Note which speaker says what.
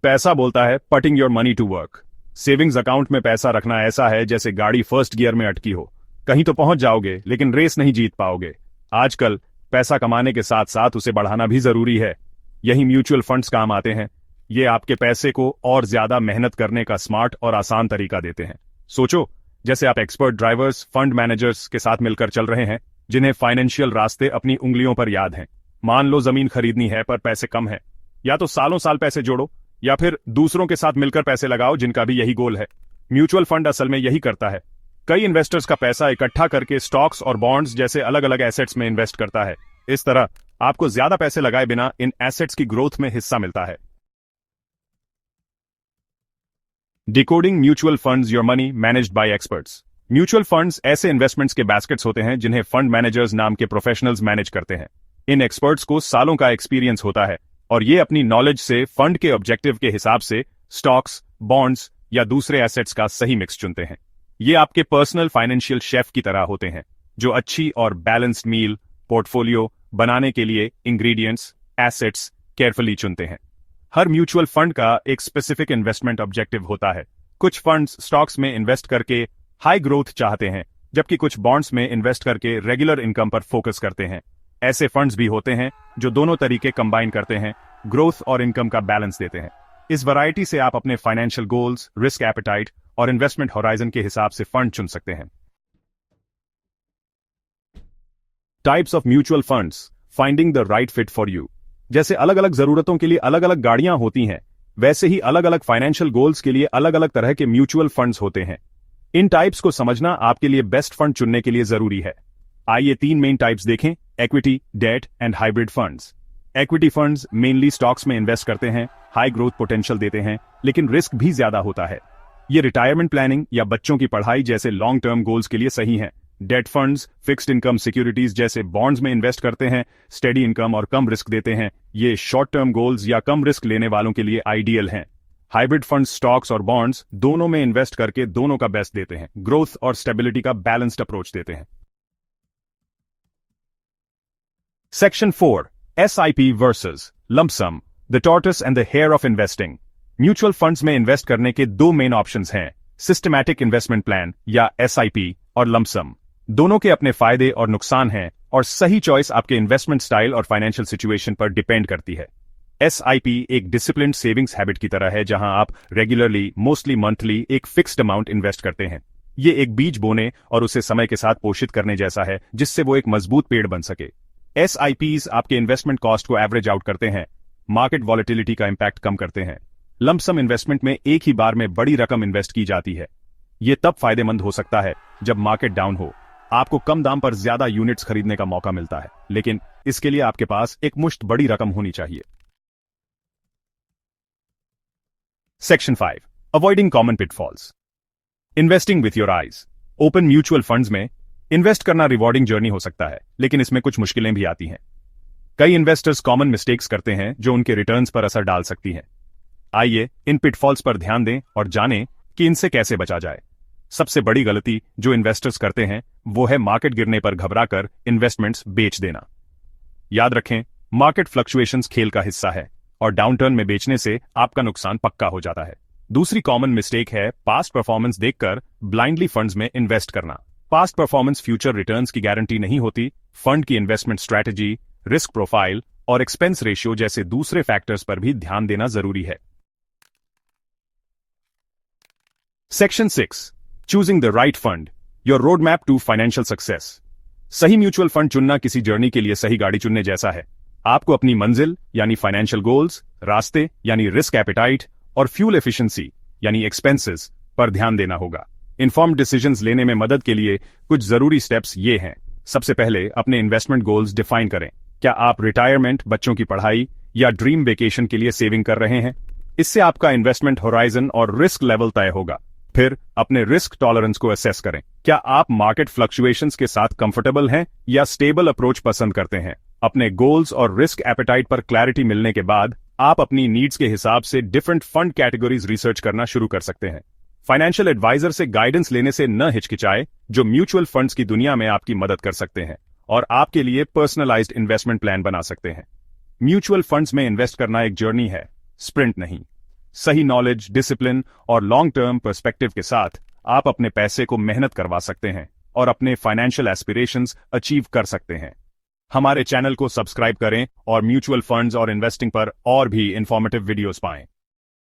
Speaker 1: पैसा बोलता है putting your money to work. Savings account में पैसा रखना ऐसा है जैसे गाड़ी फर्स्ट गियर में अटकी हो, कहीं तो पहुंच जाओगे लेकिन रेस नहीं जीत पाओगे। आजकल पैसा कमाने के साथ साथ उसे बढ़ाना भी जरूरी है। यही म्यूचुअल फंड्स काम आते हैं। ये आपके पैसे को और ज्यादा मेहनत करने का स्मार्ट और आसान तरीका देते हैं। सोचो, जैसे आप एक्सपर्ट ड्राइवर्स, फंड मैनेजर्स के साथ मिलकर चल रहे हैं जिन्हें फाइनेंशियल रास्ते अपनी उंगलियों पर याद हैं। मान लो जमीन खरीदनी है पर पैसे कम है, या तो सालों साल पैसे जोड़ो या फिर दूसरों के साथ मिलकर पैसे लगाओ जिनका भी यही गोल है। म्यूचुअल फंड असल में यही करता है, कई इन्वेस्टर्स का पैसा इकट्ठा करके स्टॉक्स और बॉन्ड्स जैसे अलग अलग एसेट्स में इन्वेस्ट करता है। इस तरह आपको ज्यादा पैसे लगाए बिना इन एसेट्स की ग्रोथ में हिस्सा मिलता है। Decoding mutual funds, your money managed by experts. Mutual funds ऐसे इन्वेस्टमेंट्स के बास्केट्स होते हैं जिन्हें फंड मैनेजर्स नाम के प्रोफेशनल्स मैनेज करते हैं। इन एक्सपर्ट्स को सालों का एक्सपीरियंस होता है और ये अपनी नॉलेज से फंड के ऑब्जेक्टिव के हिसाब से स्टॉक्स, बॉन्ड्स या दूसरे एसेट्स का सही मिक्स चुनते हैं। ये आपके पर्सनल फाइनेंशियल शेफ की तरह होते हैं जो अच्छी और बैलेंस्ड मील पोर्टफोलियो बनाने के लिए इंग्रेडिएंट्स, एसेट्स केयरफुली चुनते हैं। हर म्यूचुअल फंड का एक स्पेसिफिक इन्वेस्टमेंट ऑब्जेक्टिव होता है। कुछ फंड्स स्टॉक्स में इन्वेस्ट करके हाई ग्रोथ चाहते हैं, जबकि कुछ बॉन्ड्स में इन्वेस्ट करके रेगुलर इनकम पर फोकस करते हैं। ऐसे फंड्स भी होते हैं जो दोनों तरीके कंबाइन करते हैं, ग्रोथ और इनकम का बैलेंस देते हैं। इस वैरायटी से आप अपने फाइनेंशियल गोल्स, रिस्क एपेटाइट और इन्वेस्टमेंट होराइजन के हिसाब से फंड चुन सकते हैं। Types of mutual funds, finding the right fit for you. जैसे अलग अलग जरूरतों के लिए अलग अलग गाड़ियां होती हैं, वैसे ही अलग अलग फाइनेंशियल गोल्स के लिए अलग अलग तरह के म्यूचुअल फंड्स होते हैं। इन टाइप्स को समझना आपके लिए बेस्ट फंड चुनने के लिए जरूरी है। आइए 3 मेन टाइप्स देखें: equity, debt and hybrid funds. Equity funds mainly stocks में इन्वेस्ट करते हैं, हाई ग्रोथ पोटेंशियल देते हैं, लेकिन रिस्क भी ज्यादा होता है। ये रिटायरमेंट प्लानिंग या बच्चों की पढ़ाई जैसे लॉन्ग टर्म गोल्स के लिए सही हैं। Date funds fixed income securities जैसे बॉन्ड्स में इन्वेस्ट करते हैं, स्टेडी इनकम और कम रिस्क देते हैं। ये शॉर्ट टर्म गोल्स या कम रिस्क लेने वालों के लिए आइडियल हैं। हाइब्रिड फंड्स स्टॉक्स और बॉन्ड्स दोनों में इन्वेस्ट करके दोनों का बेस्ट देते हैं, ग्रोथ और स्टेबिलिटी का बैलेंस्ड अप्रोच देते हैं। Section 4, SIP versus lump sum, the tortoise and the hare of investing. Mutual funds में इन्वेस्ट करने के 2 मेन ऑप्शंस हैं, सिस्टमैटिक इन्वेस्टमेंट प्लान या SIP और लंप सम। दोनों के अपने फायदे और नुकसान हैं और सही चॉइस आपके इन्वेस्टमेंट स्टाइल और फाइनेंशियल सिचुएशन पर डिपेंड करती है। SIP एक डिसिप्लिन्ड सेविंग्स हैबिट की तरह है जहां आप रेगुलरली, मोस्टली मंथली एक फिक्स्ड अमाउंट इन्वेस्ट करते हैं। ये एक बीज बोने और उसे समय के साथ पोषित करने जैसा है जिससे वो एक मजबूत पेड़ बन सके। SIPs आपके इन्वेस्टमेंट कॉस्ट को एवरेज आउट करते हैं, मार्केट वॉलेटिलिटी का इंपैक्ट कम करते हैं। लंप सम इन्वेस्टमेंट में एक ही बार में बड़ी रकम इन्वेस्ट की जाती है। ये तब फायदेमंद हो सकता है जब मार्केट डाउन हो, आपको कम दाम पर ज्यादा यूनिट्स खरीदने का मौका मिलता है, लेकिन इसके लिए आपके पास एक मुश्त बड़ी रकम होनी चाहिए। Section 5, avoiding common pitfalls. Investing with your eyes. Open mutual funds में इन्वेस्ट करना रिवॉर्डिंग जर्नी हो सकता है, लेकिन इसमें कुछ मुश्किलें भी आती हैं। कई इन्वेस्टर्स कॉमन मिस्टेक्स करते हैं जो उनके रिटर्न्स पर असर डाल सकती हैं। आइए इन पिटफॉल्स पर ध्यान दें और जानें कि इनसे कैसे बचा जाए। सबसे बड़ी गलती जो इन्वेस्टर्स करते हैं वो है मार्केट गिरने पर घबराकर इन्वेस्टमेंट्स बेच देना। याद रखें, मार्केट फ्लक्चुएशंस खेल का हिस्सा है और डाउनटर्न में बेचने से आपका नुकसान पक्का हो जाता है। दूसरी कॉमन मिस्टेक है पास्ट परफॉर्मेंस देखकर ब्लाइंडली फंड्स में इन्वेस्ट करना। पास्ट परफॉर्मेंस फ्यूचर रिटर्न्स की गारंटी नहीं होती। फंड की इन्वेस्टमेंट स्ट्रैटेजी, रिस्क प्रोफाइल और एक्सपेंस रेशियो जैसे दूसरे फैक्टर्स पर भी ध्यान देना जरूरी है। Section 6, choosing the right fund, your road map to financial success. सही म्यूचुअल फंड चुनना किसी जर्नी के लिए सही गाड़ी चुनने जैसा है। आपको अपनी मंजिल यानी फाइनेंशियल गोल्स, रास्ते यानी रिस्क एपेटाइट और फ्यूल एफिशिएंसी यानी एक्सपेंसेस पर ध्यान देना होगा। इन्फॉर्म्ड डिसीजंस लेने में मदद के लिए कुछ जरूरी स्टेप्स ये हैं। सबसे पहले अपने इन्वेस्टमेंट गोल्स डिफाइन करें। क्या आप रिटायरमेंट, बच्चों की पढ़ाई या ड्रीम वेकेशन के लिए सेविंग कर रहे हैं? इससे आपका इन्वेस्टमेंट होराइजन और रिस्क लेवल तय होगा। फिर अपने रिस्क टॉलरेंस को असेस करें। क्या आप मार्केट फ्लक्चुएशंस के साथ कंफर्टेबल हैं या स्टेबल अप्रोच पसंद करते हैं? अपने गोल्स और रिस्क एपेटाइट पर क्लैरिटी मिलने के बाद आप अपनी नीड्स के हिसाब से डिफरेंट फंड कैटेगरीज रिसर्च करना शुरू कर सकते हैं। फाइनेंशियल एडवाइजर से गाइडेंस लेने से न हिचकिचाए, जो म्यूचुअल फंड्स की दुनिया में आपकी मदद कर सकते हैं और आपके लिए पर्सनलाइज्ड इन्वेस्टमेंट प्लान बना सकते हैं। म्यूचुअल फंड्स में इन्वेस्ट करना एक जर्नी है, स्प्रिंट नहीं। सही नॉलेज, डिसिप्लिन और लॉन्ग टर्म पर्सपेक्टिव के साथ आप अपने पैसे को मेहनत करवा सकते हैं और अपने फाइनेंशियल एस्पिरेशंस अचीव कर सकते हैं। हमारे चैनल को सब्सक्राइब करें और म्यूचुअल फंड्स और इन्वेस्टिंग पर और भी इंफॉर्मेटिव वीडियोस पाएं।